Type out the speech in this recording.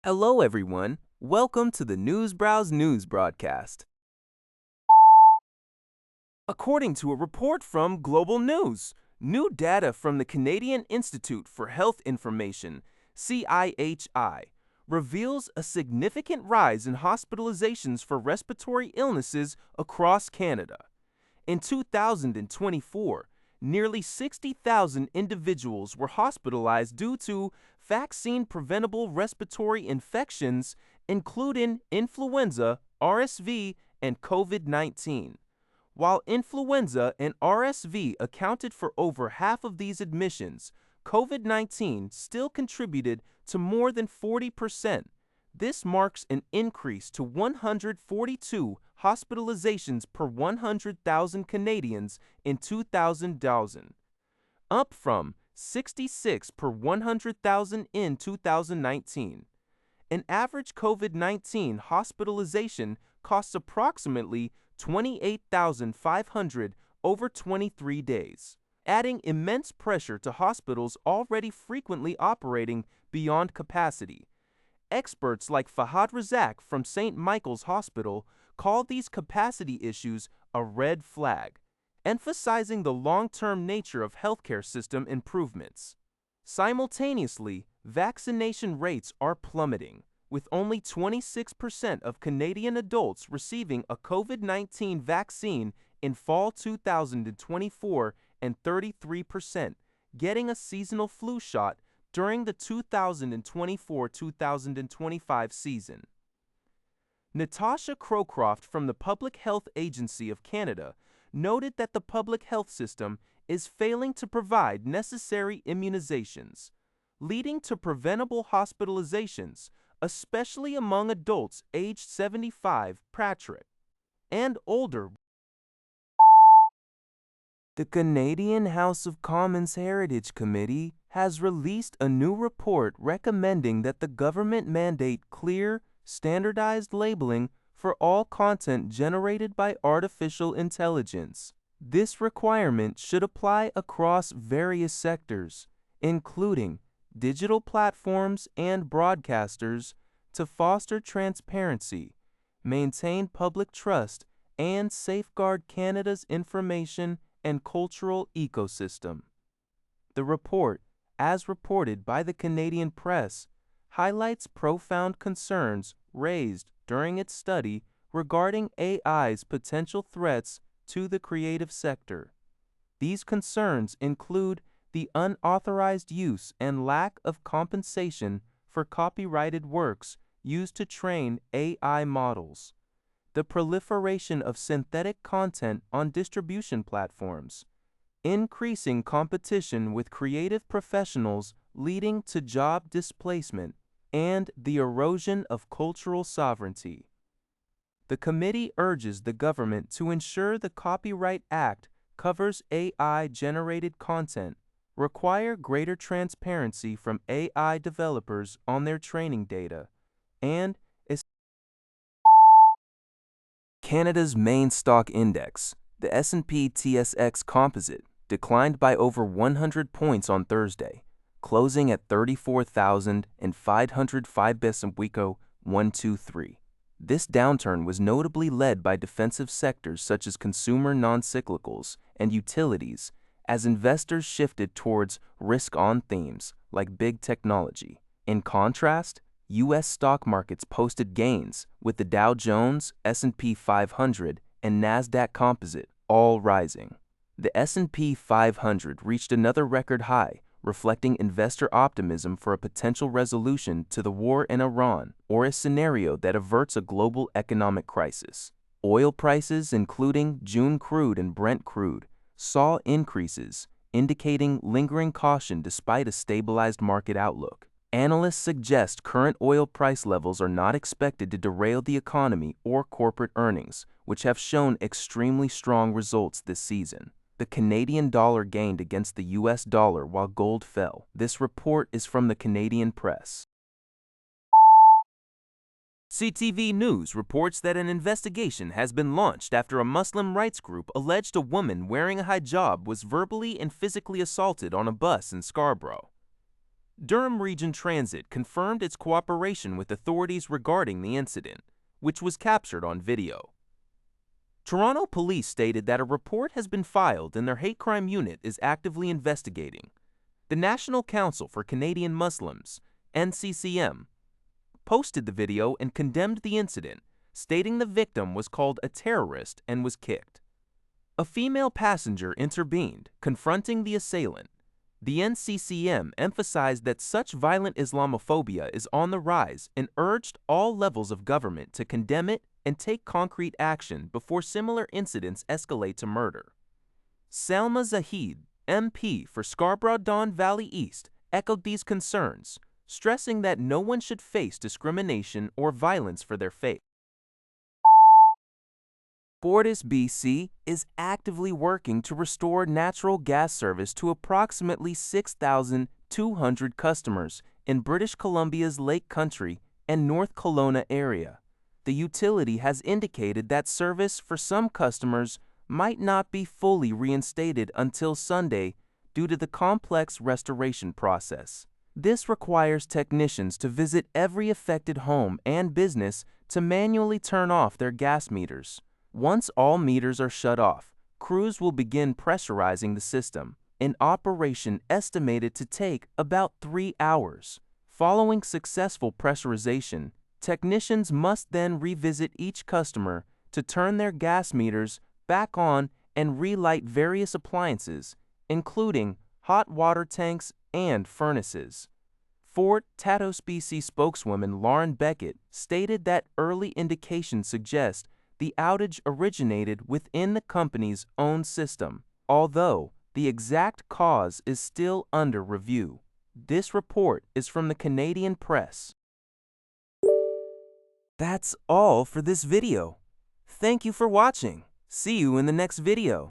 Hello, everyone. Welcome to the Newsbrowse News broadcast. According to a report from Global News, new data from the Canadian Institute for Health Information, CIHI, reveals a significant rise in hospitalizations for respiratory illnesses across Canada. In 2024, nearly 60,000 individuals were hospitalized due to vaccine-preventable respiratory infections, including influenza, RSV, and COVID-19. While influenza and RSV accounted for over half of these admissions, COVID-19 still contributed to more than 40%. This marks an increase to 142 hospitalizations per 100,000 Canadians in 2000, up from 66 per 100,000 in 2019. An average COVID-19 hospitalization costs approximately $28,500 over 23 days, adding immense pressure to hospitals already frequently operating beyond capacity. Experts like Fahad Razak from St. Michael's Hospital call these capacity issues a red flag, emphasizing the long-term nature of healthcare system improvements. Simultaneously, vaccination rates are plummeting, with only 26% of Canadian adults receiving a COVID-19 vaccine in fall 2024 and 33% getting a seasonal flu shot during the 2024-2025 season. Natasha Crowcroft from the Public Health Agency of Canada noted that the public health system is failing to provide necessary immunizations, leading to preventable hospitalizations, especially among adults aged 75, Patrick, and older. The Canadian House of Commons Heritage Committee has released a new report recommending that the government mandate clear, standardized labeling for all content generated by artificial intelligence. This requirement should apply across various sectors, including digital platforms and broadcasters, to foster transparency, maintain public trust, and safeguard Canada's information and cultural ecosystem. The report, as reported by the Canadian press, highlights profound concerns raised during its study regarding AI's potential threats to the creative sector. These concerns include the unauthorized use and lack of compensation for copyrighted works used to train AI models, the proliferation of synthetic content on distribution platforms, increasing competition with creative professionals leading to job displacement, and the erosion of cultural sovereignty. The committee urges the government to ensure the Copyright Act covers AI-generated content, require greater transparency from AI developers on their training data, and Canada's main stock index, the S&P/TSX Composite, declined by over 100 points on Thursday, closing at 34,505 Besambuico 123. This downturn was notably led by defensive sectors such as consumer non-cyclicals and utilities, as investors shifted towards risk-on themes like big technology. In contrast, U.S. stock markets posted gains, with the Dow Jones, S&P 500, and NASDAQ Composite all rising. The S&P 500 reached another record high, reflecting investor optimism for a potential resolution to the war in Iran or a scenario that averts a global economic crisis. Oil prices, including June crude and Brent crude, saw increases, indicating lingering caution despite a stabilized market outlook. Analysts suggest current oil price levels are not expected to derail the economy or corporate earnings, which have shown extremely strong results this season. The Canadian dollar gained against the U.S. dollar while gold fell. This report is from the Canadian press. CTV News reports that an investigation has been launched after a Muslim rights group alleged a woman wearing a hijab was verbally and physically assaulted on a bus in Scarborough. Durham Region Transit confirmed its cooperation with authorities regarding the incident, which was captured on video. Toronto police stated that a report has been filed and their hate crime unit is actively investigating. The National Council for Canadian Muslims, NCCM, posted the video and condemned the incident, stating the victim was called a terrorist and was kicked. A female passenger intervened, confronting the assailant. The NCCM emphasized that such violent Islamophobia is on the rise and urged all levels of government to condemn it and take concrete action before similar incidents escalate to murder. Salma Zahid, MP for Scarborough-Don Valley East, echoed these concerns, stressing that no one should face discrimination or violence for their faith. Fortis BC is actively working to restore natural gas service to approximately 6,200 customers in British Columbia's Lake Country and North Kelowna area. The utility has indicated that service for some customers might not be fully reinstated until Sunday due to the complex restoration process. This requires technicians to visit every affected home and business to manually turn off their gas meters. Once all meters are shut off, crews will begin pressurizing the system, an operation estimated to take about 3 hours. Following successful pressurization, technicians must then revisit each customer to turn their gas meters back on and relight various appliances, including hot water tanks and furnaces. Fort Tatos BC spokeswoman Lauren Beckett stated that early indications suggest the outage originated within the company's own system, although the exact cause is still under review. This report is from the Canadian Press. That's all for this video. Thank you for watching. See you in the next video.